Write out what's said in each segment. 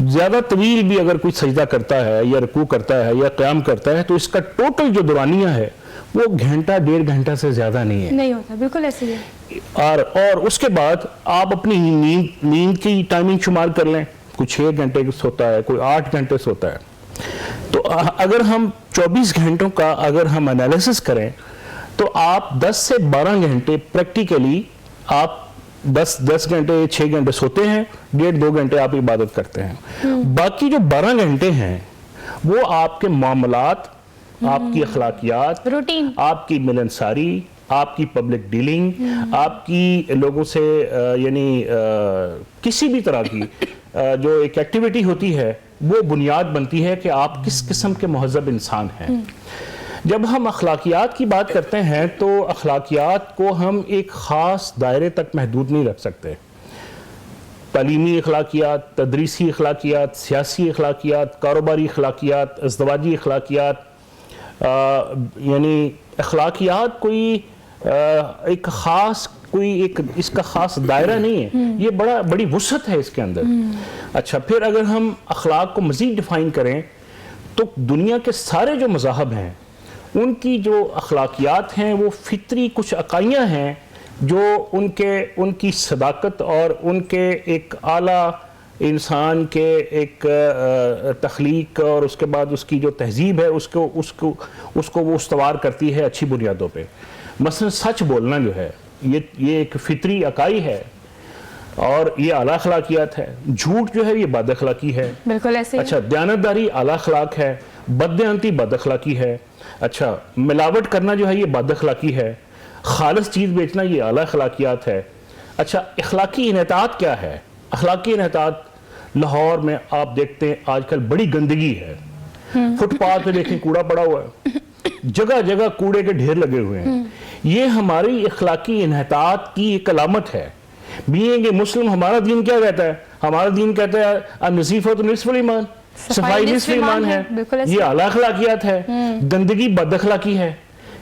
زیادہ طویل بھی اگر کوئی سجدہ کرتا ہے یا رکوع کرتا ہے یا قیام کرتا ہے تو اس کا ٹوٹل جو دورانیہ ہے وہ گھنٹہ 1.5 گھنٹہ سے زیادہ نہیں ہے. نہیں ہوتا، بالکل ایسے ہی ہے. اور اس کے بعد آپ اپنی نیند کی ٹائمنگ شمار کر لیں. کوئی 6 گھنٹے سوتا ہے، کوئی 8 گھنٹے سوتا ہے. تو اگر ہم 24 گھنٹوں کا اگر ہم انالیسس کریں تو آپ 10 سے 12 گھنٹے پریکٹیکلی آپ 10 گھنٹے 6 گھنٹے سوتے ہیں، 1.5-2 گھنٹے آپ عبادت کرتے ہیں. باقی جو 12 گھنٹے ہیں وہ آپ کے معاملات، آپ کی اخلاقیات، روٹین، آپ کی ملنساری، آپ کی پبلک ڈیلنگ، آپ کی لوگوں سے یعنی کسی بھی طرح کی جو ایک ایکٹیویٹی ہوتی ہے وہ بنیاد بنتی ہے کہ آپ کس قسم کے مہذب انسان ہیں. جب ہم اخلاقیات کی بات کرتے ہیں تو اخلاقیات کو ہم ایک خاص دائرے تک محدود نہیں رکھ سکتے. تعلیمی اخلاقیات، تدریسی اخلاقیات، سیاسی اخلاقیات، کاروباری اخلاقیات، ازدواجی اخلاقیات، یعنی اخلاقیات کوئی ایک خاص ایک اس کا خاص دائرہ نہیں ہے، یہ بڑی وسعت ہے اس کے اندر. اچھا، پھر اگر ہم اخلاق کو مزید ڈیفائن کریں تو دنیا کے سارے جو مذاہب ہیں ان کی جو اخلاقیات ہیں وہ فطری کچھ عقائیاں ہیں جو ان کی صداقت اور ان کے ایک اعلیٰ انسان کے ایک تخلیق اور اس کے بعد اس کی جو تہذیب ہے اس کو وہ استوار کرتی ہے اچھی بنیادوں پہ. مثلا سچ بولنا جو ہے یہ ایک فطری عقائی ہے اور یہ اعلیٰ اخلاقیات ہے. جھوٹ جو ہے یہ بد اخلاقی ہے. بالکل ایسے. اچھا، دیانتداری اعلیٰ اخلاق ہے. بددیانتی بد اخلاقی ہے. اچھا، ملاوٹ کرنا جو ہے یہ بد اخلاقی ہے. خالص چیز بیچنا یہ اعلیٰ اخلاقیات ہے. اچھا، اخلاقی انحطاط کیا ہے؟ اخلاقی انحطاط لاہور میں آپ دیکھتے ہیں آج کل بڑی گندگی ہے. فٹ پاتھ پہ دیکھیں کوڑا پڑا ہوا ہے، جگہ جگہ کوڑے کے ڈھیر لگے ہوئے ہیں. یہ ہماری اخلاقی انحطاط کی ایک علامت ہے. بینگ مسلم ہمارا دین کیا کہتا ہے؟ ہمارا دین کہتا ہے النظیفۃ نصف الایمان، صفائی نصف ایمان ہے. یہ اعلیٰ اخلاقیات ہے. گندگی بد اخلاقی ہے.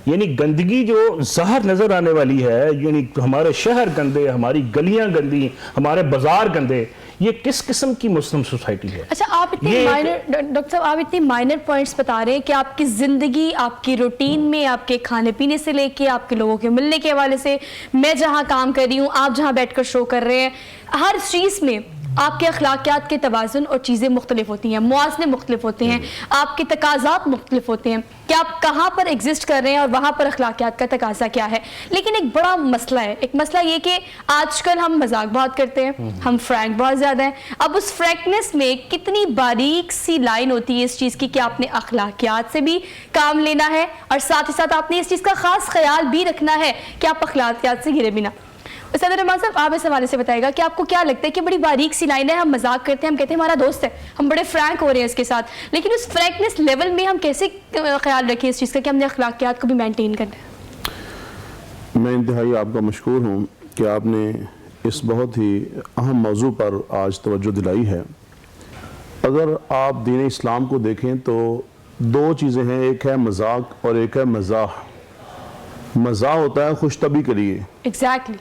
یعنی گندگی جو ظاہر نظر آنے والی ہے، یعنی ہمارے شہر گندے، ہماری گلیاں گندی، ہمارے بازار گندے، یہ کس قسم کی مسلم سوسائٹی ہے؟ اچھا، آپ ڈاکٹر صاحب آپ اتنی مائنر پوائنٹس بتا رہے ہیں کہ آپ کی زندگی، آپ کی روٹین میں، آپ کے کھانے پینے سے لے کے آپ کے لوگوں کے ملنے کے حوالے سے، میں جہاں کام کر رہی ہوں، آپ جہاں بیٹھ کر شو کر رہے ہیں، ہر چیز میں آپ کے اخلاقیات کے توازن اور چیزیں مختلف ہوتی ہیں، موازنے مختلف ہوتے ہیں، آپ کے تقاضات مختلف ہوتے ہیں کہ آپ کہاں پر ایگزسٹ کر رہے ہیں اور وہاں پر اخلاقیات کا تقاضا کیا ہے. لیکن ایک بڑا مسئلہ ہے، ایک مسئلہ یہ کہ آج کل ہم مذاق بہت کرتے ہیں، ہم فرینک بہت زیادہ ہیں. اب اس فرینکنس میں کتنی باریک سی لائن ہوتی ہے اس چیز کی کہ آپ نے اخلاقیات سے بھی کام لینا ہے اور ساتھ ہی ساتھ آپ نے اس چیز کا خاص خیال بھی رکھنا ہے کہ آپ اخلاقیات سے گرے بھی نہ. استاد الرحمان صاحب، آپ اس حوالے سے بتائے گا کہ آپ کو کیا لگتا ہے کہ بڑی باریک سی لائن ہے، ہم مذاق کرتے ہیں، ہم کہتے ہیں ہمارا دوست ہے، ہم بڑے فرینک ہو رہے ہیں اس کے ساتھ، لیکن اس فرینکنس لیول میں ہم کیسے خیال رکھیں اس چیز کا کہ ہم نے اخلاقیات کو بھی مینٹین کرنا ہے؟ میں انتہائی آپ کا مشکور ہوں کہ آپ نے اس بہت ہی اہم موضوع پر آج توجہ دلائی ہے. اگر آپ دین اسلام کو دیکھیں تو 2 چیزیں ہیں، ایک ہے مذاق اور ایک ہے مزاح. مزاح ہوتا ہے خوش طبعی کے لیے، ایگزیکٹلی،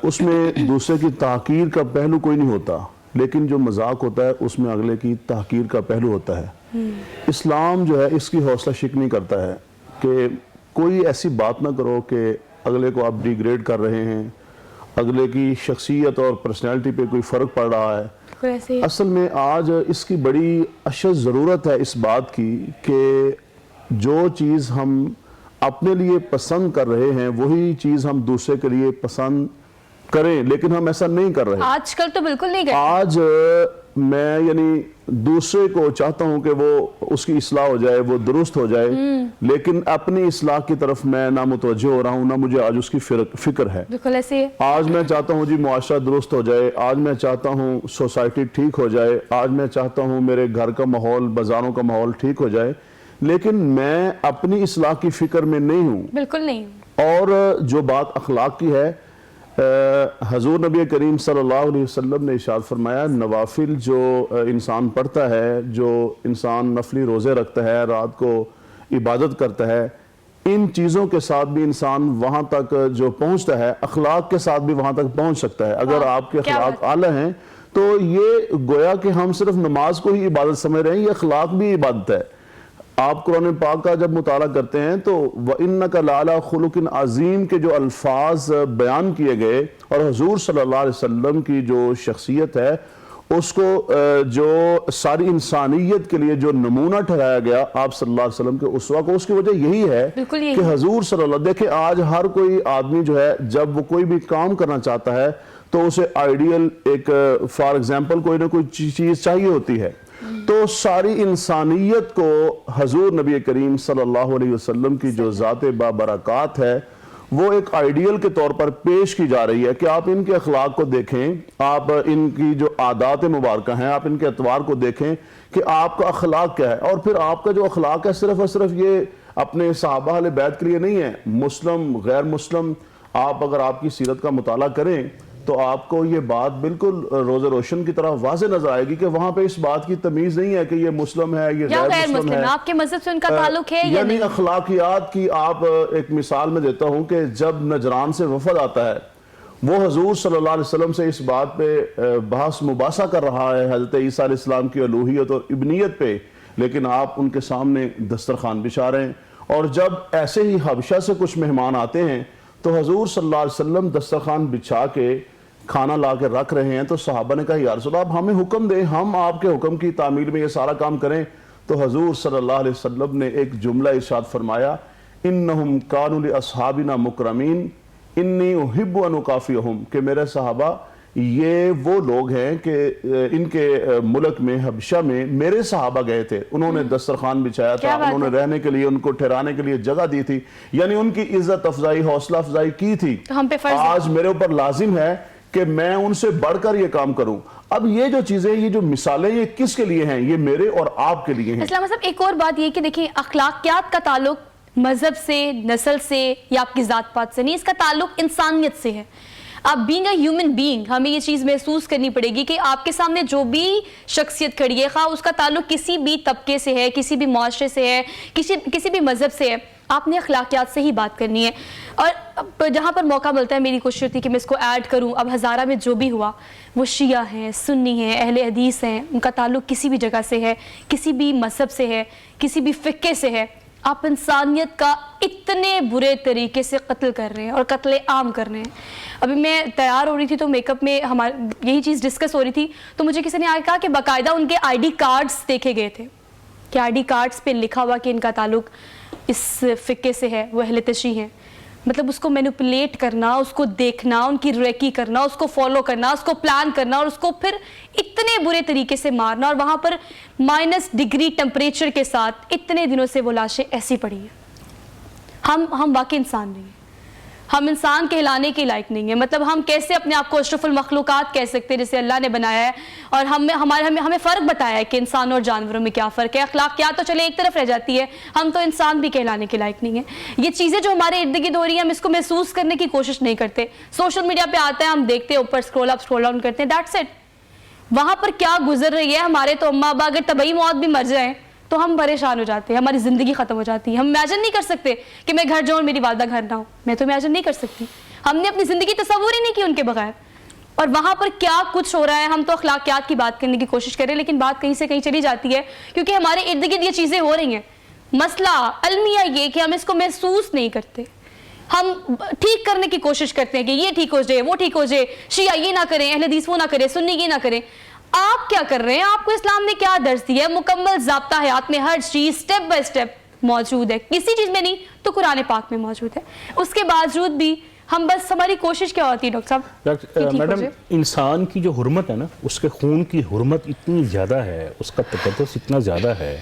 اس میں دوسرے کی تحقیر کا پہلو کوئی نہیں ہوتا، لیکن جو مذاق ہوتا ہے اس میں اگلے کی تحقیر کا پہلو ہوتا ہے. اسلام جو ہے اس کی حوصلہ شکنی کرتا ہے کہ کوئی ایسی بات نہ کرو کہ اگلے کو آپ ڈیگریڈ کر رہے ہیں، اگلے کی شخصیت اور پرسنالٹی پہ کوئی فرق پڑ رہا ہے. اصل میں آج اس کی بڑی اشد ضرورت ہے اس بات کی کہ جو چیز ہم اپنے لیے پسند کر رہے ہیں وہی چیز ہم دوسرے کے لیے پسند کریں، لیکن ہم ایسا نہیں کر رہے. آج کل تو بالکل نہیں کرتے. آج میں یعنی دوسرے کو چاہتا ہوں کہ وہ اس کی اصلاح ہو جائے، وہ درست ہو جائے، لیکن اپنی اصلاح کی طرف میں نہ متوجہ ہو رہا ہوں، نہ مجھے آج اس کی فکر ہے. بالکل ایسے ہے. آج میں چاہتا ہوں جی معاشرہ درست ہو جائے، آج میں چاہتا ہوں سوسائٹی ٹھیک ہو جائے، آج میں چاہتا ہوں میرے گھر کا ماحول، بازاروں کا ماحول ٹھیک ہو جائے، لیکن میں اپنی اصلاح کی فکر میں نہیں ہوں. بالکل نہیں. اور جو بات اخلاق کی ہے، حضور نبی کریم صلی اللہ علیہ وسلم نے ارشاد فرمایا، نوافل جو انسان پڑھتا ہے، جو انسان نفلی روزے رکھتا ہے، رات کو عبادت کرتا ہے، ان چیزوں کے ساتھ بھی انسان وہاں تک جو پہنچتا ہے، اخلاق کے ساتھ بھی وہاں تک پہنچ سکتا ہے. اگر آپ کے اخلاق اعلیٰ ہیں تو یہ گویا کہ ہم صرف نماز کو ہی عبادت سمجھ رہے ہیں، یہ اخلاق بھی عبادت ہے۔ آپ قرآن پاک کا جب مطالعہ کرتے ہیں تو وَإِنَّكَ لَعَلَىٰ خُلُقٍ عظیم کے جو الفاظ بیان کیے گئے اور حضور صلی اللہ علیہ وسلم کی جو شخصیت ہے اس کو جو ساری انسانیت کے لیے جو نمونہ ٹھہرایا گیا آپ صلی اللہ علیہ وسلم کے اسوہ کو، اس کی وجہ یہی ہے کہ حضور صلی اللہ، دیکھیں آج ہر کوئی آدمی جو ہے جب وہ کوئی بھی کام کرنا چاہتا ہے تو اسے آئیڈیل ایک فار ایگزامپل کوئی نہ کوئی چیز چاہیے ہوتی ہے، تو ساری انسانیت کو حضور نبی کریم صلی اللہ علیہ وسلم کی جو ذات بابرکات ہے وہ ایک آئیڈیل کے طور پر پیش کی جا رہی ہے کہ آپ ان کے اخلاق کو دیکھیں، آپ ان کی جو عادات مبارکہ ہیں آپ ان کے اطوار کو دیکھیں کہ آپ کا اخلاق کیا ہے، اور پھر آپ کا جو اخلاق ہے صرف اور صرف یہ اپنے صحابہ اہل بیت کے لیے نہیں ہے، مسلم غیر مسلم آپ اگر آپ کی سیرت کا مطالعہ کریں تو آپ کو یہ بات بالکل روز روشن کی طرح واضح نظر آئے گی کہ وہاں پہ اس بات کی تمیز نہیں ہے کہ یہ مسلم ہے یہ غیر مسلم ہے، آپ کے مذہب سے ان کا تعلق ہے یا نہیں۔ اخلاقیات کی آپ ایک مثال میں دیتا ہوں کہ جب نجران سے وفد آتا ہے وہ حضور صلی اللہ علیہ وسلم سے اس بات پہ بحث مباحثہ کر رہا ہے حضرت عیسیٰ علیہ السلام کی الوہیت اور ابنیت پہ، لیکن آپ ان کے سامنے دسترخوان بچھا رہے ہیں، اور جب ایسے ہی حبشہ سے کچھ مہمان آتے ہیں تو حضور صلی اللہ علیہ وسلم دسترخوان بچھا کے کھانا لا کے رکھ رہے ہیں، تو صحابہ نے کہا یا رسول اللہ آپ ہمیں حکم دیں، ہم آپ کے حکم کی تعمیل میں یہ سارا کام کریں، تو حضور صلی اللہ علیہ وسلم نے ایک جملہ ارشاد فرمایا انہم کانوا لاصحابنا مکرمین انی احب ان اکافئہم، کہ میرے صحابہ یہ وہ لوگ ہیں کہ ان کے ملک میں حبشہ میں میرے صحابہ گئے تھے، انہوں نے دسترخوان بچھایا تھا، انہوں نے رہنے کے لیے ان کو ٹھہرانے کے لیے جگہ دی تھی، یعنی ان کی عزت افزائی حوصلہ افزائی کی تھی، آج میرے اوپر لازم ہے کہ میں ان سے بڑھ کر یہ کام کروں۔ اب یہ جو چیزیں یہ جو مثالیں یہ کس کے لیے ہیں؟ یہ میرے اور آپ کے لیے ہیں۔ اسلام صاحب ایک اور بات یہ کہ دیکھیں اخلاقیات کا تعلق مذہب سے، نسل سے یا آپ کی ذات پات سے نہیں، اس کا تعلق انسانیت سے ہے۔ آپ بینگ اے ہیومن بینگ، ہمیں یہ چیز محسوس کرنی پڑے گی کہ آپ کے سامنے جو بھی شخصیت کھڑی ہے خواہ اس کا تعلق کسی بھی طبقے سے ہے، کسی بھی معاشرے سے ہے، کسی بھی مذہب سے ہے، آپ نے اخلاقیات سے ہی بات کرنی ہے۔ اور جہاں پر موقع ملتا ہے میری کوشش ہوتی ہے کہ میں اس کو ایڈ کروں۔ اب ہزارہ میں جو بھی ہوا وہ شیعہ ہیں، سنی ہیں، اہل حدیث ہیں، ان کا تعلق کسی بھی جگہ سے ہے، کسی بھی مذہب سے ہے، کسی بھی فقہ سے ہے، آپ انسانیت کا اتنے برے طریقے سے قتل کر رہے ہیں اور قتل عام کر رہے ہیں۔ ابھی میں تیار ہو رہی تھی تو میک اپ میں یہی چیز ڈسکس ہو رہی تھی تو مجھے کسی نے آگے کہا کہ باقاعدہ ان کے آئی ڈی کارڈز دیکھے گئے تھے کہ آئی ڈی کارڈز پہ لکھا ہوا کہ ان کا تعلق اس فقہ سے ہے، وہ اہل تشیع ہیں۔ مطلب اس کو مینوپولیٹ کرنا، اس کو دیکھنا، ان کی ریکی کرنا، اس کو فالو کرنا، اس کو پلان کرنا اور اس کو پھر اتنے برے طریقے سے مارنا، اور وہاں پر -ڈگری ٹمپریچر کے ساتھ اتنے دنوں سے وہ لاشیں ایسی پڑی ہیں۔ ہم واقعی انسان نہیں ہیں، ہم انسان کہلانے کے لائق نہیں ہیں۔ مطلب ہم کیسے اپنے آپ کو اشرف المخلوقات کہہ سکتے ہیں جسے اللہ نے بنایا ہے، اور ہمیں فرق بتایا ہے کہ انسانوں اور جانوروں میں کیا فرق ہے۔ اخلاقیات تو چلے ایک طرف رہ جاتی ہے، ہم تو انسان بھی کہلانے کے لائق نہیں ہیں۔ یہ چیزیں جو ہمارے ارد گرد ہو رہی ہیں ہم اس کو محسوس کرنے کی کوشش نہیں کرتے۔ سوشل میڈیا پہ آتا ہے، ہم دیکھتے ہیں، اوپر اسکرول اپ اسکرول ڈاؤن کرتے ہیں، دیٹس اٹ۔ وہاں پر کیا گزر رہی ہے ہمارے تو اماں ابا اگر طبعی موت بھی مر جائیں تو ہم پریشان ہو جاتے ہیں، ہماری زندگی ختم ہو جاتی ہے۔ ہم امیجن نہیں کر سکتے کہ میں گھر جاؤں اور میری والدہ گھر نہ ہو، میں تو امیجن نہیں کر سکتی۔ ہم نے اپنی زندگی تصور ہی نہیں کی ان کے بغیر، اور وہاں پر کیا کچھ ہو رہا ہے۔ ہم تو اخلاقیات کی بات کرنے کی کوشش کریں لیکن بات کہیں سے کہیں چلی جاتی ہے کیونکہ ہمارے ارد گرد یہ چیزیں ہو رہی ہیں۔ مسئلہ المیہ یہ کہ ہم اس کو محسوس نہیں کرتے، ہم ٹھیک کرنے کی کوشش کرتے ہیں کہ یہ ٹھیک ہو جائے، وہ ٹھیک ہو جائے، شیعہ یہ نہ کریں، اہل حدیث وہ نہ کریں، سنی یہ نہ کریں۔ آپ کیا کر رہے ہیں؟ آپ کو اسلام نے کیا درس دیا ہے؟ مکمل ضابطہ حیات میں ہر چیز سٹیپ بائی سٹیپ موجود ہے، کسی چیز میں نہیں تو قرآن پاک میں موجود ہے۔ اس کے باوجود بھی ہم بس ہماری کوشش کیا ہوتی ہے ڈاکٹر صاحب؟ میڈم انسان کی جو حرمت ہے نا، اس کے خون کی حرمت اتنی زیادہ ہے، اس کا تقدس اتنا زیادہ ہے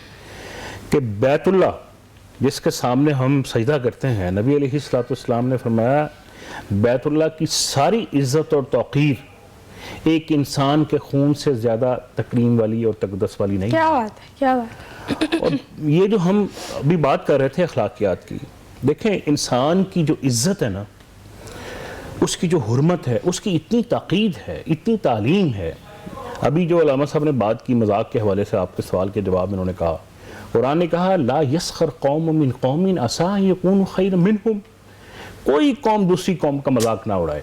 کہ بیت اللہ جس کے سامنے ہم سجدہ کرتے ہیں، نبی علیہ السلام نے فرمایا بیت اللہ کی ساری عزت اور توقیر ایک انسان کے خون سے زیادہ تکریم والی اور تقدس والی نہیں۔ کیا بات ہے، کیا بات ہے۔ اور یہ جو ہم ابھی بات کر رہے تھے اخلاقیات کی، دیکھیں انسان کی جو عزت ہے نا، اس کی جو حرمت ہے، اس کی اتنی تاکید ہے، اتنی تعلیم ہے۔ ابھی جو علامہ صاحب نے بات کی مذاق کے حوالے سے، آپ کے سوال کے جواب میں انہوں نے کہا، قرآن نے کہا لا یسخر قوم من قوم عسى ان یکونوا خیرا منہم، کوئی قوم دوسری قوم کا مذاق نہ اڑائے۔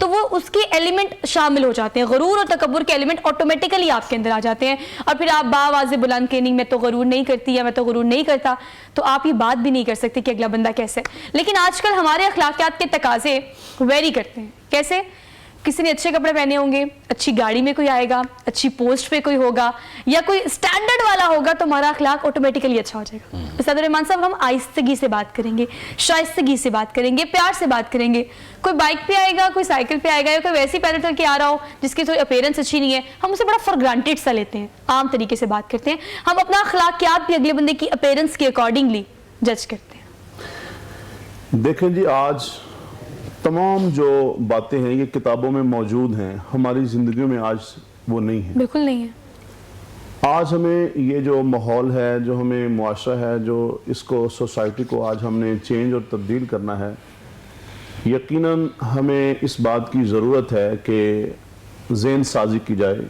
تو وہ اس کے ایلیمنٹ شامل ہو جاتے ہیں, غرور اور تکبر کے ایلیمنٹ آٹومیٹیکلی آپ کے اندر آ جاتے ہیں, اور پھر آپ باواز بلند کے نہیں میں تو غرور نہیں کرتی یا میں تو غرور نہیں کرتا, تو آپ یہ بات بھی نہیں کر سکتے کہ اگلا بندہ کیسے. لیکن آج کل ہمارے اخلاقیات کے تقاضے ویری کرتے ہیں. کیسے؟ کسی نے اچھے کپڑے پہنے ہوں گے, اچھی گاڑی میں کوئی آئے گا, اچھی پوسٹ پہ کوئی ہوگا, یا کوئی اسٹینڈرڈ والا ہوگا, تو ہمارا اخلاق آٹومیٹیکلی اچھا ہو جائے گا. استاد الرحمان صاحب, ہم آہستگی سے بات کریں گے, شائستگی سے بات کریں گے, پیار سے بات کریں گے. کوئی بائک پہ آئے گا, کوئی سائیکل پہ آئے گا, یا کوئی ویسی پیدل چل کے آ رہا ہو جس کی کوئی اپیرنس اچھی نہیں ہے, ہم اسے بڑا فار گرانٹیڈ سا لیتے ہیں, عام طریقے سے بات کرتے ہیں. ہم اپنا اخلاقیات بھی اگلے بندے کی اپیرنس کے اکارڈنگلی جج کرتے ہیں. دیکھیں جی, آج تمام جو باتیں ہیں یہ کتابوں میں موجود ہیں, ہماری زندگیوں میں آج وہ نہیں ہیں. بالکل نہیں ہے. آج ہمیں یہ جو ماحول ہے, جو ہمیں معاشرہ ہے, جو اس کو سوسائٹی کو آج ہم نے چینج اور تبدیل کرنا ہے, یقیناً ہمیں اس بات کی ضرورت ہے کہ ذہن سازی کی جائے,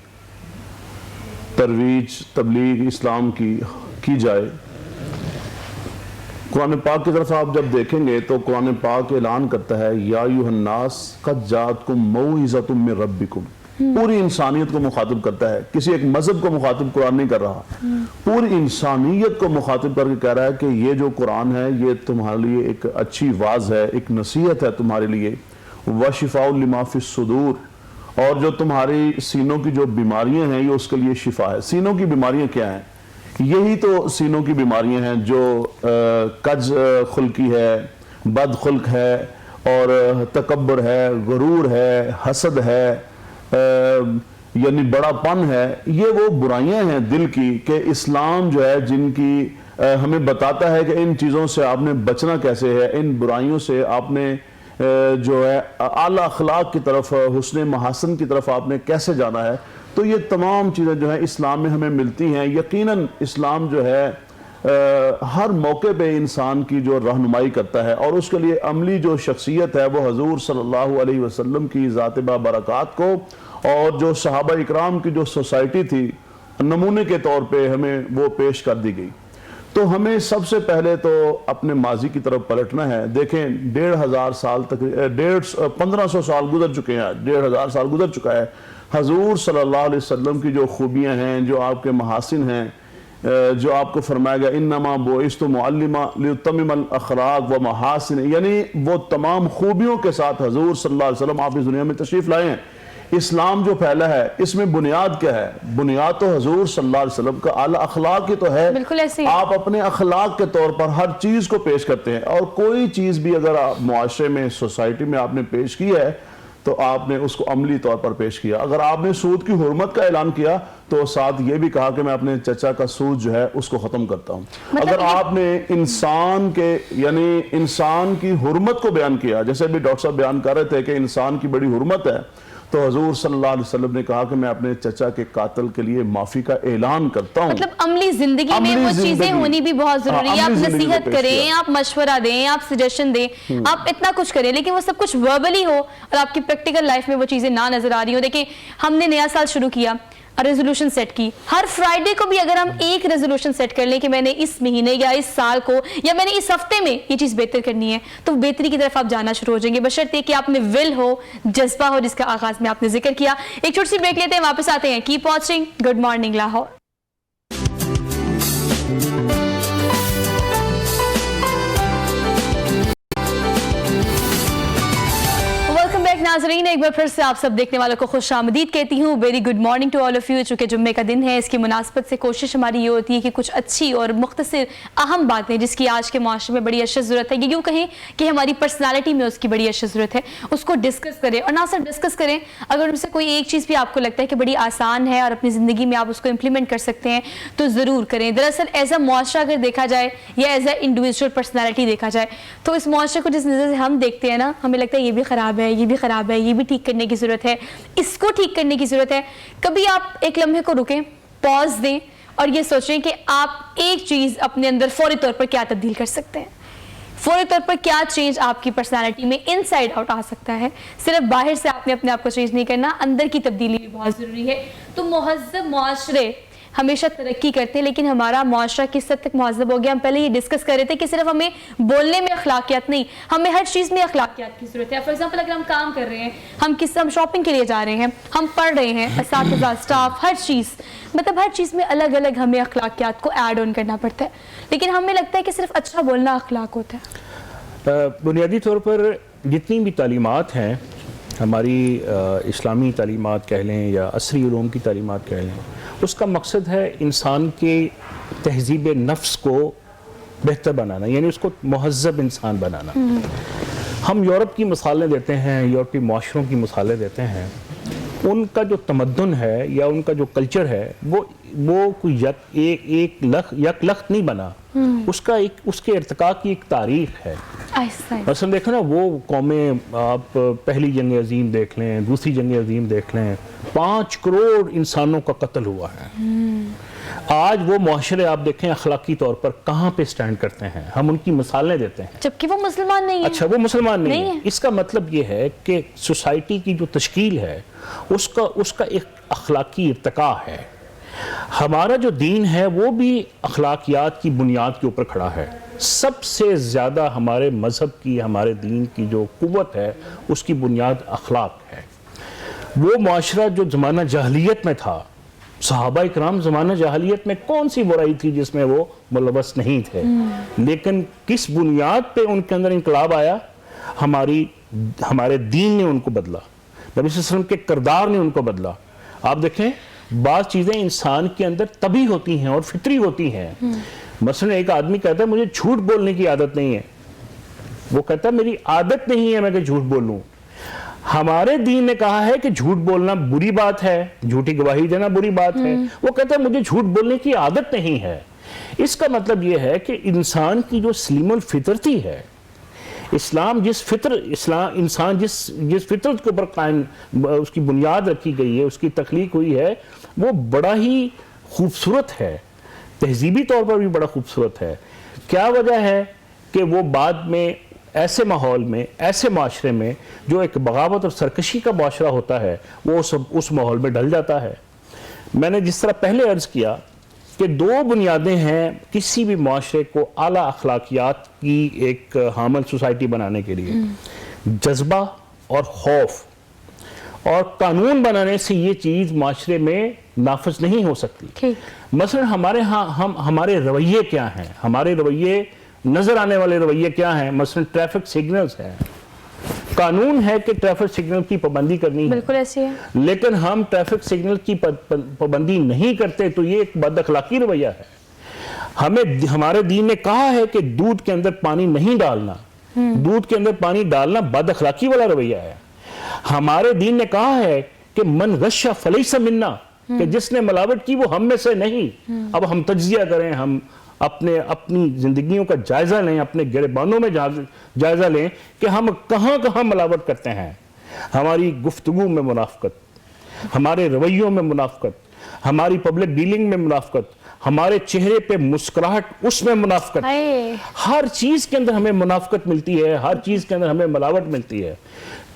ترویج تبلیغ اسلام کی جائے. قرآن پاک کی طرف آپ جب دیکھیں گے تو قرآن پاک اعلان کرتا ہے یا ایھا الناس قد جاءتکم موعظۃ من ربکم. پوری انسانیت کو مخاطب کرتا ہے, کسی ایک مذہب کو مخاطب قرآن نہیں کر رہا, پوری انسانیت کو مخاطب کر کے کہہ رہا ہے کہ یہ جو قرآن ہے یہ تمہارے لیے ایک اچھی واعظ ہے, ایک نصیحت ہے تمہارے لیے. وشفاء لما فی الصدور, اور جو تمہاری سینوں کی جو بیماریاں ہیں یہ اس کے لیے شفا ہے. سینوں کی بیماریاں کیا ہیں؟ یہی تو سینوں کی بیماریاں ہیں جو کج خلقی ہے, بد خلق ہے, اور تکبر ہے, غرور ہے, حسد ہے, یعنی بڑا پن ہے. یہ وہ برائیاں ہیں دل کی کہ اسلام جو ہے جن کی ہمیں بتاتا ہے کہ ان چیزوں سے آپ نے بچنا کیسے ہے, ان برائیوں سے آپ نے جو ہے اعلیٰ اخلاق کی طرف, حسن محاسن کی طرف آپ نے کیسے جانا ہے. تو یہ تمام چیزیں جو ہیں اسلام میں ہمیں ملتی ہیں. یقیناً اسلام جو ہے ہر موقع پہ انسان کی جو رہنمائی کرتا ہے, اور اس کے لیے عملی جو شخصیت ہے وہ حضور صلی اللہ علیہ وسلم کی ذات بابرکات کو, اور جو صحابہ اکرام کی جو سوسائٹی تھی نمونے کے طور پہ ہمیں وہ پیش کر دی گئی. تو ہمیں سب سے پہلے تو اپنے ماضی کی طرف پلٹنا ہے. دیکھیں 1500 سال تک 1500 سال گزر چکے ہیں, 1500 سال گزر چکا ہے. حضور صلی اللہ علیہ وسلم کی جو خوبیاں ہیں, جو آپ کے محاسن ہیں, جو آپ کو فرمایا گیا انما بعثت معلما لاتمم الاخلاق و محاسن, یعنی وہ تمام خوبیوں کے ساتھ حضور صلی اللہ علیہ وسلم آپ اس دنیا میں تشریف لائے ہیں. اسلام جو پھیلا ہے اس میں بنیاد کیا ہے؟ بنیاد تو حضور صلی اللہ علیہ وسلم کا اعلیٰ اخلاق ہی تو ہے. بالکل ایسے آپ اپنے اخلاق کے طور پر ہر چیز کو پیش کرتے ہیں, اور کوئی چیز بھی اگر آپ معاشرے میں, سوسائٹی میں آپ نے پیش کی ہے تو آپ نے اس کو عملی طور پر پیش کیا. اگر آپ نے سود کی حرمت کا اعلان کیا تو ساتھ یہ بھی کہا کہ میں اپنے چچا کا سود جو ہے اس کو ختم کرتا ہوں. اگر آپ نے انسان کے یعنی انسان کی حرمت کو بیان کیا, جیسے بھی ڈاکٹر صاحب بیان کر رہے تھے کہ انسان کی بڑی حرمت ہے, تو حضور صلی اللہ علیہ وسلم نے کہا کہ میں اپنے چچا کے قاتل کے لیے معافی کا اعلان کرتا ہوں. مطلب عملی زندگی میں وہ چیزیں ہونی بھی بہت ضروری ہے. آپ نصیحت کریں, آپ مشورہ دیں, آپ سجیشن دیں, آپ اتنا کچھ کریں, لیکن وہ سب کچھ وربلی ہو اور آپ کی پریکٹیکل لائف میں وہ چیزیں نہ نظر آ رہی ہوں. دیکھیں ہم نے نیا سال شروع کیا, ریزولوشن سیٹ کی. ہر فرائیڈے کو بھی اگر ہم ایک ریزولوشن سیٹ کر لیں کہ میں نے اس مہینے یا اس سال کو یا میں نے اس ہفتے میں یہ چیز بہتر کرنی ہے, تو بہتری کی طرف آپ جانا شروع ہو جائیں گے, بشرطے کہ آپ میں ول ہو, جذبہ ہو, جس کا آغاز میں آپ نے ذکر کیا. ایک چھوٹی سی بریک لیتے ہیں, واپس آتے ہیں. Keep watching good morning Lahore. ناظرین, ایک بار پھر سے آپ سب دیکھنے والوں کو خوش آمدید کہتی ہوں. Very good morning to all of you. چونکہ جمعے کا دن ہے, اس کی مناسبت سے کوشش ہماری یہ ہوتی ہے کہ کچھ اچھی اور مختصر اہم باتیں جس کی آج کے معاشرے میں بڑی اشد ضرورت ہے, یہ یوں کہیں کہ ہماری پرسنالٹی میں اس کی بڑی اشد ضرورت ہے, اس کو ڈسکس کریں. اور نہ صرف ڈسکس کریں, اگر ان سے کوئی ایک چیز بھی آپ کو لگتا ہے کہ بڑی آسان ہے اور اپنی زندگی میں آپ اس کو امپلیمنٹ کر سکتے ہیں تو ضرور کریں. دراصل ایز اے معاشرہ اگر دیکھا جائے یا ایز اے انڈیویجول پرسنالٹی دیکھا جائے تو اس معاشرے کو جس نظر سے ہم دیکھتے ہیں نا, ہمیں لگتا ہے یہ بھی خراب ہے, یہ بھی خراب ہے, یہ بھی ٹھیک کرنے کی ضرورت ہے, اس کو ٹھیک کرنے کی ضرورت ہے. کبھی آپ ایک لمحے کو رکیں, پاز دیں اور یہ سوچیں کہ آپ ایک چیز اپنے اندر فوری طور پر کیا تبدیل کر سکتے ہیں, فوری طور پر کیا چینج آپ کی پرسنالٹی میں ان سائڈ آؤٹ آ سکتا ہے. صرف باہر سے آپ نے اپنے آپ کو چینج نہیں کرنا, اندر کی تبدیلی بھی بہت ضروری ہے. تو مہذب معاشرے ہمیشہ ترقی کرتے ہیں, لیکن ہمارا معاشرہ کس حد تک مہذب ہو گیا. ہم پہلے یہ ڈسکس کر رہے تھے کہ صرف ہمیں بولنے میں اخلاقیات نہیں, ہمیں ہر چیز میں اخلاقیات کی ضرورت ہے. فار ایگزامپل اگر ہم کام کر رہے ہیں, ہم شاپنگ کے لیے جا رہے ہیں, ہم پڑھ رہے ہیں, اساتذہ, اسٹاف, ہر چیز, مطلب ہر چیز میں الگ الگ ہمیں اخلاقیات کو ایڈ آن کرنا پڑتا ہے. لیکن ہمیں لگتا ہے کہ صرف اچھا بولنا اخلاق ہوتا ہے. بنیادی طور پر جتنی بھی تعلیمات ہیں, ہماری اسلامی تعلیمات کہہ لیں یا عصری علوم کی تعلیمات کہہ لیں, اس کا مقصد ہے انسان کے تہذیب نفس کو بہتر بنانا, یعنی اس کو مہذب انسان بنانا. ہم یورپ کی مثالیں دیتے ہیں, یورپی معاشروں کی مثالیں دیتے ہیں. ان کا جو تمدن ہے یا ان کا جو کلچر ہے وہ کوئی یک لخت نہیں بنا, اس کے ارتقاء کی ایک تاریخ ہے. مثلا دیکھو نا, وہ قومیں, آپ پہلی جنگ عظیم دیکھ لیں, دوسری جنگ عظیم دیکھ لیں, 5 کروڑ انسانوں کا قتل ہوا ہے. آج وہ معاشرے آپ دیکھیں اخلاقی طور پر کہاں پہ سٹینڈ کرتے ہیں, ہم ان کی مثالیں دیتے ہیں جبکہ وہ مسلمان نہیں ہیں. اچھا, وہ مسلمان نہیں ہیں. اس کا مطلب یہ ہے کہ سوسائٹی کی جو تشکیل ہے اس کا ایک اخلاقی ارتقاء ہے. ہمارا جو دین ہے وہ بھی اخلاقیات کی بنیاد کے اوپر کھڑا ہے. سب سے زیادہ ہمارے مذہب کی, ہمارے دین کی جو قوت ہے اس کی بنیاد اخلاق ہے. وہ معاشرہ جو زمانہ جاہلیت میں تھا, صحابہ اکرام زمانہ جاہلیت میں کون سی برائی تھی جس میں وہ ملوث نہیں تھے, لیکن کس بنیاد پہ ان کے اندر انقلاب آیا؟ ہمارے دین نے ان کو بدلا, نبی صلی اللہ علیہ وسلم کے کردار نے ان کو بدلا. آپ دیکھیں, بعض چیزیں انسان کے اندر طبعی ہوتی ہیں اور فطری ہوتی ہیں. مثلا ایک آدمی کہتا ہے مجھے جھوٹ بولنے کی عادت نہیں ہے, وہ کہتا ہے میری عادت نہیں ہے میں کہ جھوٹ بولوں. ہمارے دین نے کہا ہے کہ جھوٹ بولنا بری بات ہے, جھوٹی گواہی دینا بری بات ہے. وہ کہتا ہے مجھے جھوٹ بولنے کی عادت نہیں ہے. اس کا مطلب یہ ہے کہ انسان کی جو سلیم الفطرتی ہے, انسان جس فطرت کے اوپر قائم اس کی بنیاد رکھی گئی ہے, اس کی تخلیق ہوئی ہے, وہ بڑا ہی خوبصورت ہے, تہذیبی طور پر بھی بڑا خوبصورت ہے. کیا وجہ ہے کہ وہ بعد میں ایسے ماحول میں, ایسے معاشرے میں جو ایک بغاوت اور سرکشی کا معاشرہ ہوتا ہے, وہ اس ماحول میں ڈھل جاتا ہے. میں نے جس طرح پہلے عرض کیا کہ 2 بنیادیں ہیں کسی بھی معاشرے کو اعلیٰ اخلاقیات کی ایک حامل سوسائٹی بنانے کے لیے, جذبہ اور خوف. اور قانون بنانے سے یہ چیز معاشرے میں نافذ نہیں ہو سکتی. مثلا ہمارے رویے کیا ہیں, ہمارے رویے نظر آنے والے رویے کیا ہیں؟ مثلا ٹریفک سگنلز ہیں, قانون ہے کہ ٹریفک سگنل کی پابندی کرنی ہے, بالکل ایسی ہے, لیکن ہم ٹریفک سگنل کی پابندی نہیں کرتے تو یہ ایک بد اخلاقی رویہ ہے. ہمارے دین نے کہا ہے کہ دودھ کے اندر پانی نہیں ڈالنا, دودھ کے اندر پانی ڈالنا بد اخلاقی والا رویہ ہے. ہمارے دین نے کہا ہے کہ من غش فلیس منا, کہ جس نے ملاوٹ کی وہ ہم میں سے نہیں. اب ہم تجزیہ کریں, ہم اپنی زندگیوں کا جائزہ لیں, اپنے گریبانوں میں جائزہ لیں کہ ہم کہاں کہاں ملاوٹ کرتے ہیں. ہماری گفتگو میں منافقت, ہمارے رویوں میں منافقت, ہماری پبلک ڈیلنگ میں منافقت, ہمارے چہرے پہ مسکراہٹ اس میں منافقت. ہر چیز کے اندر ہمیں منافقت ملتی ہے, ہر چیز کے اندر ہمیں ملاوٹ ملتی ہے.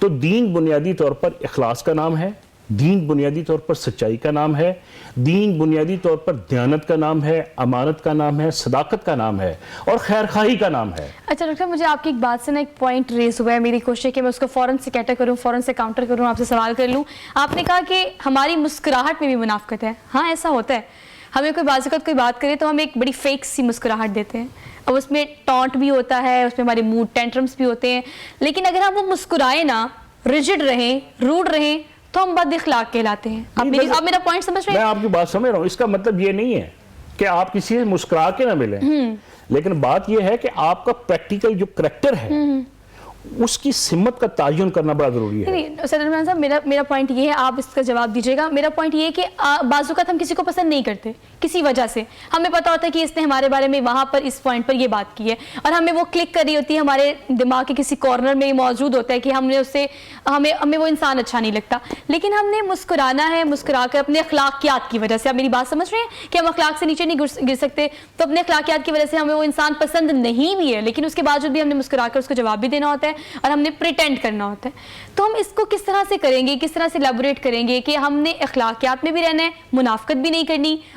تو دین بنیادی طور پر اخلاص کا نام ہے, دین بنیادی طور پر سچائی کا نام ہے, دین بنیادی طور پر دیانت کا نام ہے, امانت کا نام ہے, صداقت کا نام ہے اور خیر خواہی کا نام ہے. اچھا ڈاکٹر, مجھے آپ کی ایک بات سے نا ایک پوائنٹ ریز ہوا ہے, میری کوشش ہے کہ میں اس کو فوراً سے کیٹر کروں, فوراً سے کاؤنٹر کروں, آپ سے سوال کر لوں. آپ نے کہا کہ ہماری مسکراہٹ میں بھی منافقت ہے. ہاں ایسا ہوتا ہے, ہمیں کوئی بعض اوقات کوئی بات کرے تو ہم ایک بڑی فیک سی مسکراہٹ دیتے ہیں, اب اس میں ٹانٹ بھی ہوتا ہے, اس میں ہمارے موڈ ٹینٹرمز بھی ہوتے ہیں. لیکن اگر ہم وہ مسکرائیں نا, ریجڈ رہیں, روڈ رہیں, تو ہم بد اخلاق کہلاتے ہیں. آپ میرا پوائنٹ سمجھ رہے ہیں؟ میں آپ کی بات سمجھ رہا ہوں. اس کا مطلب یہ نہیں ہے کہ آپ کسی سے مسکرا کے نہ ملیں, لیکن بات یہ ہے کہ آپ کا پریکٹیکل جو کریکٹر ہے اس کی سمت کا تعین کرنا بڑا ضروری ہے. نہیں سید عمران صاحب, میرا پوائنٹ یہ ہے, آپ اس کا جواب دیجیے گا. میرا پوائنٹ یہ ہے کہ بعض اوقات ہم کسی کو پسند نہیں کرتے کسی وجہ سے, ہمیں پتا ہوتا ہے کہ اس نے ہمارے بارے میں وہاں پر اس پوائنٹ پر یہ بات کی ہے, اور ہمیں وہ کلک کر رہی ہوتی ہے, ہمارے دماغ کے کسی کارنر میں موجود ہوتا ہے کہ ہم نے اس سے ہمیں وہ انسان اچھا نہیں لگتا, لیکن ہم نے مسکرانا ہے, مسکرا کر اپنے اخلاقیات کی وجہ سے, آپ میری بات سمجھ رہے ہیں کہ ہم اخلاق سے نیچے نہیں گر سکتے, تو اپنے اخلاقیات کی وجہ سے ہمیں وہ انسان پسند نہیں بھی ہے, لیکن اس کے باوجود بھی ہم نے مسکرا کر اس کو جواب بھی دینا ہوتا ہے اور ہم نے پریٹینڈ کرنا ہوتا ہے. تو ہم اس کو کس طرح سے کریں گے, کس طرح سے ایلیبوریٹ کریں گے کہ ہم نے اخلاقیات میں بھی رہنا ہے, منافقت بھی نہیں کرنی,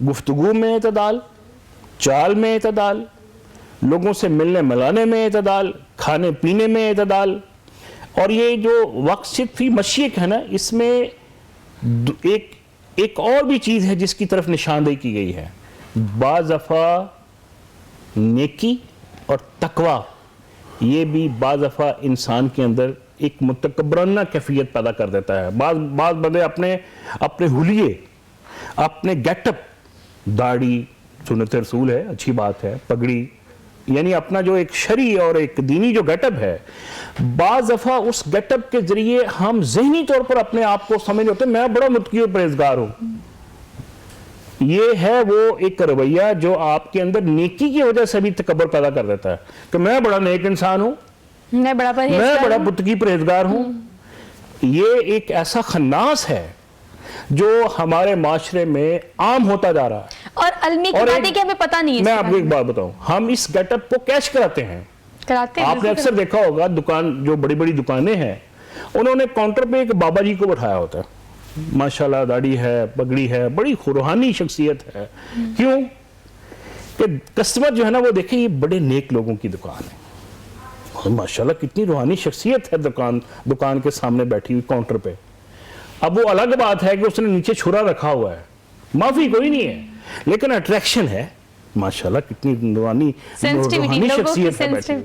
گفتگو میں اعتدال، چال میں اعتدال، لوگوں سے ملنے ملانے میں اعتدال، کھانے پینے میں اعتدال. اور یہ جو وقت فی مشیق ہے نا، اس میں ایک اور بھی چیز ہے جس کی طرف نشاندہی کی گئی ہے. بعض دفعہ نیکی اور تقوی یہ بھی بعض دفعہ انسان کے اندر ایک متکبرانہ کیفیت پیدا کر دیتا ہے. بعض بندے اپنے حلیے، اپنے گیٹ اپ، داڑھی سنت رسول ہے، اچھی بات ہے، پگڑی، یعنی اپنا جو ایک شرعی اور ایک دینی جو گیٹ اپ ہے، بعض دفعہ اس گیٹ اپ کے ذریعے ہم ذہنی طور پر اپنے آپ کو سمجھ ہوتے ہیں میں بڑا متقی اور پرہیزگار ہوں. یہ ہے وہ ایک رویہ جو آپ کے اندر نیکی کی وجہ سے بھی تکبر پیدا کر دیتا ہے کہ میں بڑا نیک انسان ہوں، میں بڑا متقی پرہیزگار ہوں. یہ ایک ایسا خناس ہے جو ہمارے معاشرے میں عام ہوتا جا رہا ہے. اور علمی کی بات ہے کہ ہمیں پتہ نہیں ہے. میں آپ کو ایک بات بتاؤں، ہم اس گیٹ اپ کو کیش کراتے ہیں. آپ نے اکثر دیکھا ہوگا دکان، جو بڑی بڑی دکانیں ہیں، انہوں نے کاؤنٹر پہ ایک بابا جی کو بٹھایا ہوتا ہے، ماشاءاللہ داڑھی ہے، پگڑی ہے، بڑی روحانی شخصیت ہے. کیوں کہ کسٹمر جو ہے نا وہ دیکھیں یہ بڑے نیک لوگوں کی دکان ہے، ماشاءاللہ کتنی روحانی شخصیت ہے دکان کے سامنے بیٹھی ہوئی کاؤنٹر پہ. اب وہ الگ بات ہے کہ اس نے نیچے چھرا رکھا ہوا ہے، معافی کوئی نہیں ہے، لیکن اٹریکشن ہے، ماشاءاللہ کتنی روحانی شخصیت ہے بیٹھی ہوئی.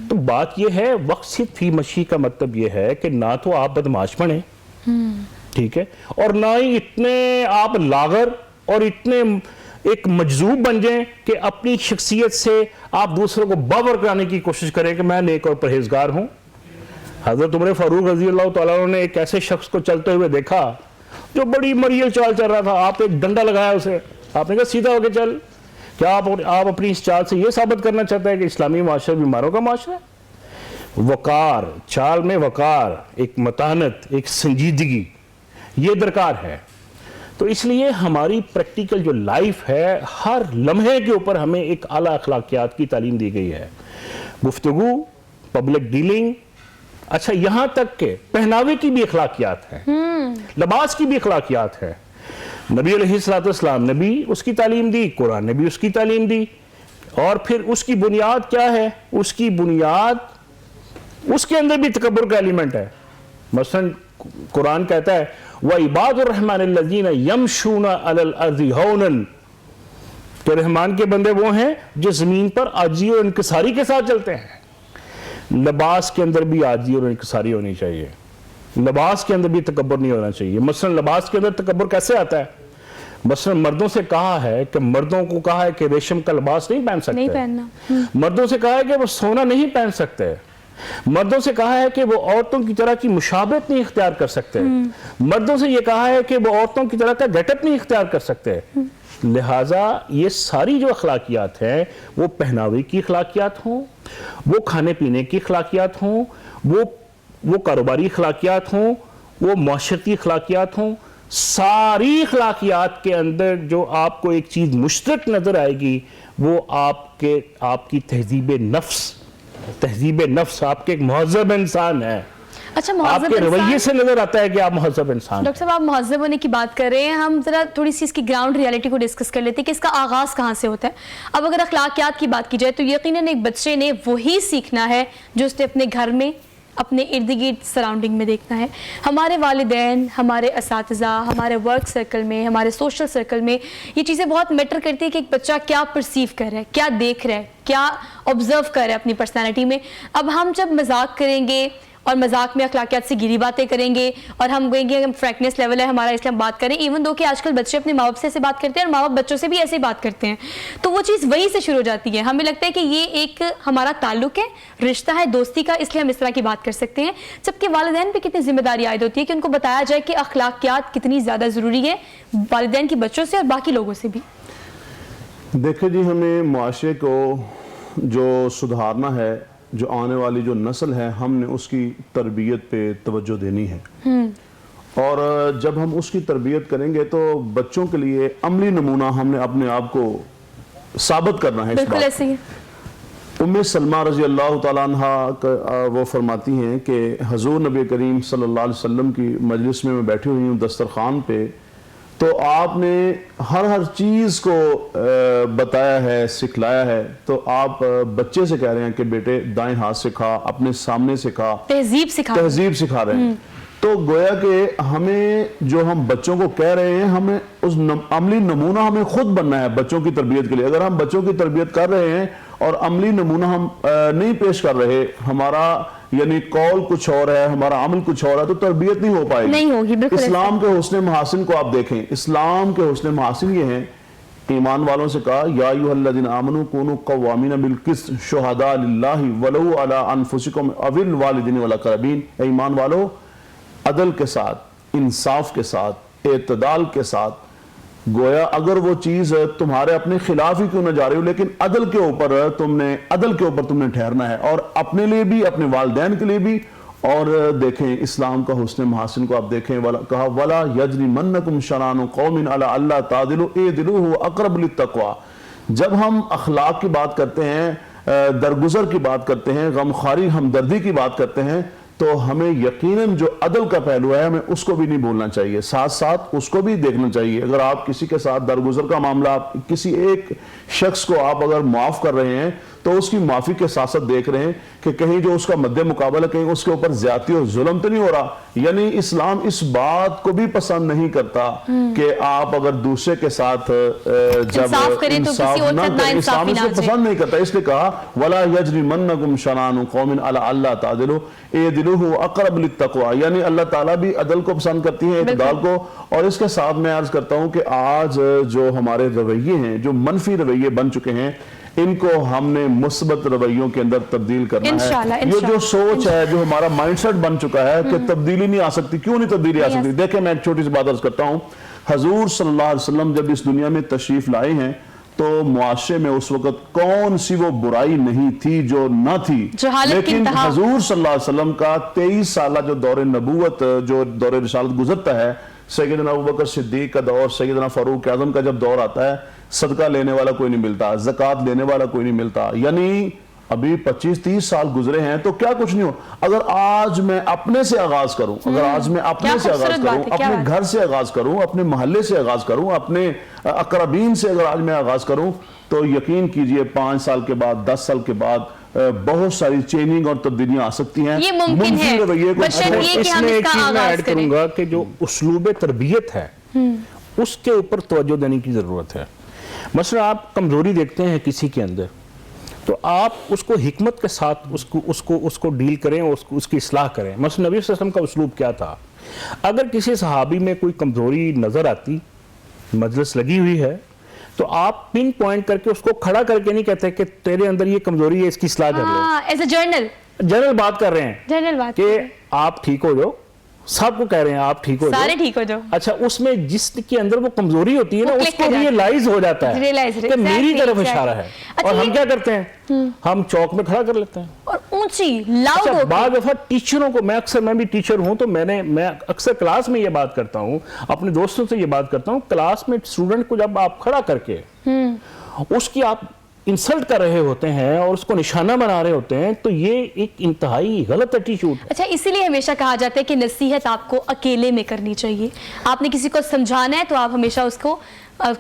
تو بات یہ ہے وقت فی مشی کا مطلب یہ ہے کہ نہ تو آپ بدمعاش بنیں، ٹھیک ہے، اور نہ ہی اتنے آپ لاغر اور اتنے ایک مجذوب بن جائیں کہ اپنی شخصیت سے آپ دوسروں کو باور کرانے کی کوشش کریں کہ میں نیک اور پرہیزگار ہوں. حضرت عمر فاروق رضی اللہ تعالیٰ عنہ نے ایک ایسے شخص کو چلتے ہوئے دیکھا جو بڑی مریل چال چل رہا تھا. آپ ایک ڈنڈا لگایا اسے، آپ نے کہا سیدھا ہو کے چل. کیا آپ اپنی اس چال سے یہ ثابت کرنا چاہتے ہیں کہ اسلامی معاشرہ بیماروں کا معاشرہ ہے؟ وقار، چال میں وقار، ایک متانت، ایک سنجیدگی یہ درکار ہے. تو اس لیے ہماری پریکٹیکل جو لائف ہے، ہر لمحے کے اوپر ہمیں ایک اعلیٰ اخلاقیات کی تعلیم دی گئی ہے. گفتگو، پبلک ڈیلنگ، اچھا یہاں تک کہ پہناوے کی بھی اخلاقیات ہیں، لباس کی بھی اخلاقیات ہیں. نبی علیہ السلام نے بھی اس کی تعلیم دی، قرآن نے بھی اس کی تعلیم دی. اور پھر اس کی بنیاد کیا ہے؟ اس کی بنیاد اس کے اندر بھی تکبر کا ایلیمنٹ ہے. مثلا قرآن کہتا ہے وَعِبَادُ الرَّحْمَنِ الَّذِينَ يَمْشُونَ عَلَى الْأَرْضِ هَوْنًا، کہ رحمان کے بندے وہ ہیں جو زمین پر عاجزی اور انکساری کے ساتھ چلتے ہیں. لباس کے اندر بھی عاجزی اور انکساری ہونی چاہیے، لباس کے اندر بھی تکبر نہیں ہونا چاہیے. مثلا لباس کے اندر تکبر کیسے آتا ہے؟ مثلا مردوں سے کہا ہے کہ مردوں کو کہا ہے کہ ریشم کا لباس نہیں پہن سکتے، نہیں پہننا. مردوں سے کہا ہے کہ وہ سونا نہیں پہن سکتے، مردوں سے کہا ہے کہ وہ عورتوں کی طرح کی مشابہت نہیں اختیار کر سکتے، مردوں سے یہ کہا ہے کہ وہ عورتوں کی طرح کا گیٹ اپ نہیں اختیار کر سکتے. لہٰذا یہ ساری جو اخلاقیات ہیں، وہ پہناوے کی اخلاقیات ہوں، وہ کھانے پینے کی اخلاقیات ہوں، وہ کاروباری اخلاقیات ہوں، وہ معاشرتی اخلاقیات ہوں، ساری اخلاقیات کے اندر جو آپ کو ایک چیز مشترک نظر آئے گی وہ آپ کی تہذیب نفس، آپ کے ایک مہذب انسان ہے. اچھا، آپ کے رویے سے نظر آتا ہے کہ آپ مہذب انسان. ڈاکٹر صاحب آپ مہذب ہونے کی بات کر رہے ہیں، ہم ذرا تھوڑی سی اس کی گراؤنڈ ریالٹی کو ڈسکس کر لیتے ہیں کہ اس کا آغاز کہاں سے ہوتا ہے. اب اگر اخلاقیات کی بات کی جائے تو یقیناً ایک بچے نے وہی سیکھنا ہے جو اس نے اپنے گھر میں، اپنے ارد گرد سراؤنڈنگ میں دیکھنا ہے. ہمارے والدین، ہمارے اساتذہ، ہمارے ورک سرکل میں، ہمارے سوشل سرکل میں یہ چیزیں بہت میٹر کرتی ہے کہ ایک بچہ کیا پرسیو کر رہا ہے، کیا دیکھ رہا ہے، کیا آبزرو کر رہا ہے اپنی پرسنالٹی میں. اب ہم جب مذاق کریں گے اور مذاق میں اخلاقیات سے گری باتیں کریں گے اور ہم کہیں گے فرینکنیس لیول ہے ہمارا اس لیے ہم بات کریں، ایون دو کہ آج کل بچے اپنے ماں باپ سے ایسے بات کرتے ہیں اور ماں باپ بچوں سے بھی ایسے ہی بات کرتے ہیں، تو وہ چیز وہی سے شروع ہو جاتی ہے. ہمیں لگتا ہے کہ یہ ایک ہمارا تعلق ہے، رشتہ ہے، دوستی کا، اس لیے ہم اس طرح کی بات کر سکتے ہیں. جبکہ والدین پہ کتنی ذمہ داری عائد ہوتی ہے کہ ان کو بتایا جائے کہ اخلاقیات کتنی زیادہ ضروری ہے، والدین کی بچوں سے اور باقی لوگوں سے بھی. دیکھیں جی، ہمیں معاشرے کو جو سدھارنا ہے، جو آنے والی جو نسل ہے، ہم نے اس کی تربیت پہ توجہ دینی ہے. اور جب ہم اس کی تربیت کریں گے تو بچوں کے لیے عملی نمونہ ہم نے اپنے آپ کو ثابت کرنا ہے. بالکل ایسے ہی ام سلمہ رضی اللہ تعالیٰ عنہ وہ فرماتی ہیں کہ حضور نبی کریم صلی اللہ علیہ وسلم کی مجلس میں بیٹھی ہوئی ہوں دسترخوان پہ، تو آپ نے ہر چیز کو بتایا ہے، سکھلایا ہے. تو آپ بچے سے کہہ رہے ہیں کہ بیٹے دائیں ہاتھ سے کھا، اپنے سامنے سے کھا، تہذیب سکھا رہے ہیں. تو گویا کہ ہمیں جو ہم بچوں کو کہہ رہے ہیں، ہمیں اس عملی نمونہ ہمیں خود بننا ہے بچوں کی تربیت کے لیے. اگر ہم بچوں کی تربیت کر رہے ہیں اور عملی نمونہ ہم نہیں پیش کر رہے، ہمارا یعنی قول کچھ اور ہے، ہمارا عمل کچھ اور ہے، تو تربیت نہیں ہو پائے گی. اسلام کے حسن محاسن کو آپ دیکھیں. اسلام کے حسن محاسن یہ ہیں، ایمان والوں سے کہا یا ایھا الذین آمنوا کونوا قوامین بالقسط شہداء للہ ولو علی انفسکم او الوالدین والاقربین. اے ایمان والو، عدل کے ساتھ، انصاف کے ساتھ، اعتدال کے ساتھ، گویا اگر وہ چیز تمہارے اپنے خلاف ہی کیوں نہ جا رہی ہو، لیکن عدل کے اوپر تم نے ٹھہرنا ہے، اور اپنے لیے بھی، اپنے والدین کے لیے بھی. اور دیکھیں اسلام کا حسن محاسن کو آپ دیکھیں. کہا وَلَا يَجْرِمَنَّكُمْ شَنَآنُ قَوْمٍ عَلَىٰ أَلَّا تَعْدِلُوا اعْدِلُوا هُوَ أَقْرَبُ لِلتَّقْوَىٰ. جب ہم اخلاق کی بات کرتے ہیں، درگزر کی بات کرتے ہیں، غمخواری ہمدردی کی بات کرتے ہیں، تو ہمیں یقیناً جو عدل کا پہلو ہے ہمیں اس کو بھی نہیں بھولنا چاہیے، ساتھ ساتھ اس کو بھی دیکھنا چاہیے. اگر آپ کسی کے ساتھ درگزر کا معاملہ، کسی ایک شخص کو آپ اگر معاف کر رہے ہیں تو اس کی معافی کے ساتھ ساتھ دیکھ رہے ہیں کہ کہیں جو اس کا مد مقابلہ، کہیں اس کے اوپر زیادتی اور ظلم تو نہیں ہو رہا. یعنی اسلام اس بات کو بھی پسند نہیں کرتا کہ آپ اگر دوسرے کے ساتھ جب انصاف نہ کریں، اسلام اس کو پسند نہیں کرتا. اس لیے کہا وَلَا يَجْرِمَنَّكُمْ شَنَآنُ قَوْمٍ عَلَىٰ أَلَّا تَعْدِلُوا اعْدِلُوا هُوَ أَقْرَبُ لِلتَّقْوَىٰ. یعنی اللہ تعالیٰ بھی عدل کو پسند کرتی ہیں، اعتدال کو. اور اس کے ساتھ میں عرض کرتا ہوں کہ آج جو ہمارے رویے ہیں، جو منفی رویے بن چکے ہیں، ان کو ہم نے مثبت رویوں کے اندر تبدیل کرنا ہے. یہ جو سوچ ہے، جو ہمارا مائنڈ سیٹ بن چکا ہے کہ تبدیلی نہیں آ سکتی. کیوں نہیں تبدیلی آ سکتی؟ دیکھیں میں ایک چھوٹی سی بات عرض کرتا ہوں. حضور صلی اللہ علیہ وسلم جب اس دنیا میں تشریف لائے ہیں تو معاشرے میں اس وقت کون سی وہ برائی نہیں تھی جو نہ تھی. لیکن حضور صلی اللہ علیہ وسلم کا 23 سالہ جو دور نبوت، جو دور رسالت گزرتا ہے، سیدنا ابوبکر صدیق کا دور، سیدنا فاروق اعظم کا جب دور آتا ہے، صدقہ لینے والا کوئی نہیں ملتا، زکوٰۃ لینے والا کوئی نہیں ملتا. یعنی ابھی 25-30 سال گزرے ہیں تو کیا کچھ نہیں ہو. اگر آج میں اپنے سے آغاز کروں، اپنے گھر سے آغاز کروں، اپنے محلے سے آغاز کروں، اپنے اقربین سے اگر آج میں آغاز کروں، تو یقین کیجئے 5 سال کے بعد، 10 سال کے بعد بہت ساری چینجنگ اور تبدیلیاں آ سکتی ہیں. یہ ممکن ہے. اس میں ایک چیز میں ایڈ کروں گا کہ جو اسلوب تربیت ہے اس کے اوپر توجہ دینے کی ضرورت ہے. مثلا آپ کمزوری دیکھتے ہیں کسی کے اندر، تو آپ اس کو حکمت کے ساتھ اس کو ڈیل کریں، اس کی اصلاح کریں. مثلا نبی صلی اللہ علیہ وسلم کا اسلوب کیا تھا؟ اگر کسی صحابی میں کوئی کمزوری نظر آتی، مجلس لگی ہوئی ہے، تو آپ پن پوائنٹ کر کے اس کو کھڑا کر کے نہیں کہتے کہ تیرے اندر یہ کمزوری ہے، اس کی اصلاح کر لو. ایز اے جنرل بات کر رہے ہیں کہ آپ ٹھیک ہو جاؤ. سب کو کہہ رہے ہیں آپ ٹھیک ہو جاؤ، سارے ٹھیک ہو جاؤ. اچھا اس میں جس کے اندر وہ کمزوری ہوتی ہے نا، اس کو ریئلائز ہو جاتا ہے کہ میری طرف اشارہ ہے. اور ہم کیا کرتے ہیں؟ ہم چوک میں کھڑا کر لیتے ہیں اور اونچی لاؤڈ ہوتی ہے. بعض دفعہ ٹیچروں کو، میں بھی ٹیچر ہوں، تو میں اکثر کلاس میں یہ بات کرتا ہوں، اپنے دوستوں سے یہ بات کرتا ہوں، کلاس میں اسٹوڈنٹ کو جب آپ کھڑا کر کے اس کی آپ انسلٹ کر رہے ہوتے ہیں اور اس کو نشانہ بنا رہے ہوتے ہیں، تو یہ ایک انتہائی غلط ایٹیٹیوڈ ہے. اچھا، اسی لیے ہمیشہ کہا جاتا ہے کہ نصیحت آپ کو اکیلے میں کرنی چاہیے. آپ نے کسی کو سمجھانا ہے تو آپ ہمیشہ اس کو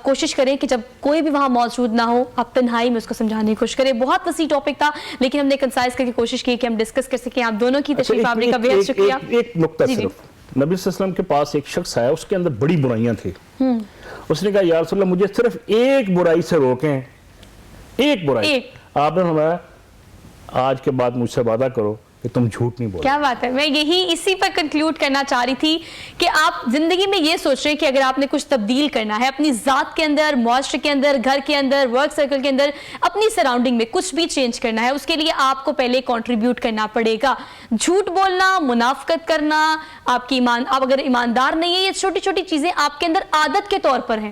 کوشش کریں کہ جب کوئی بھی وہاں موجود نہ ہو، آپ تنہائی میں اس کو سمجھانے کی کوشش کریں. بہت وسیع ٹاپک تھا، لیکن ہم نے کنسائز کر کے کوشش کی کہ ہم ڈسکس کر سکیں. آپ دونوں کی تشریف آوری کا بہت شکریہ. ایک نقطہ صرف، نبی صلی اللہ علیہ وسلم کے پاس ایک شخص آیا، اس کے اندر بڑی برائیاں تھیں. اس نے کہا یا رسول اللہ مجھے صرف ایک برائی سے روکیں، ایک برائی. آپ نے فرمایا آج کے بعد مجھ سے وعدہ کرو کہ تم جھوٹ نہیں بولو. کیا بات ہے. میں یہی اسی پر کنکلوڈ کرنا چاہ رہی تھی کہ آپ زندگی میں یہ سوچ رہے ہیں کہ اگر آپ نے کچھ تبدیل کرنا ہے اپنی ذات کے اندر، معاشرے کے اندر، گھر کے اندر، ورک سرکل کے اندر، اپنی سراؤنڈنگ میں کچھ بھی چینج کرنا ہے، اس کے لیے آپ کو پہلے کنٹریبیوٹ کرنا پڑے گا. جھوٹ بولنا، منافقت کرنا، آپ اگر ایماندار نہیں ہے، یہ چھوٹی چھوٹی چیزیں آپ کے اندر عادت کے طور پر ہیں.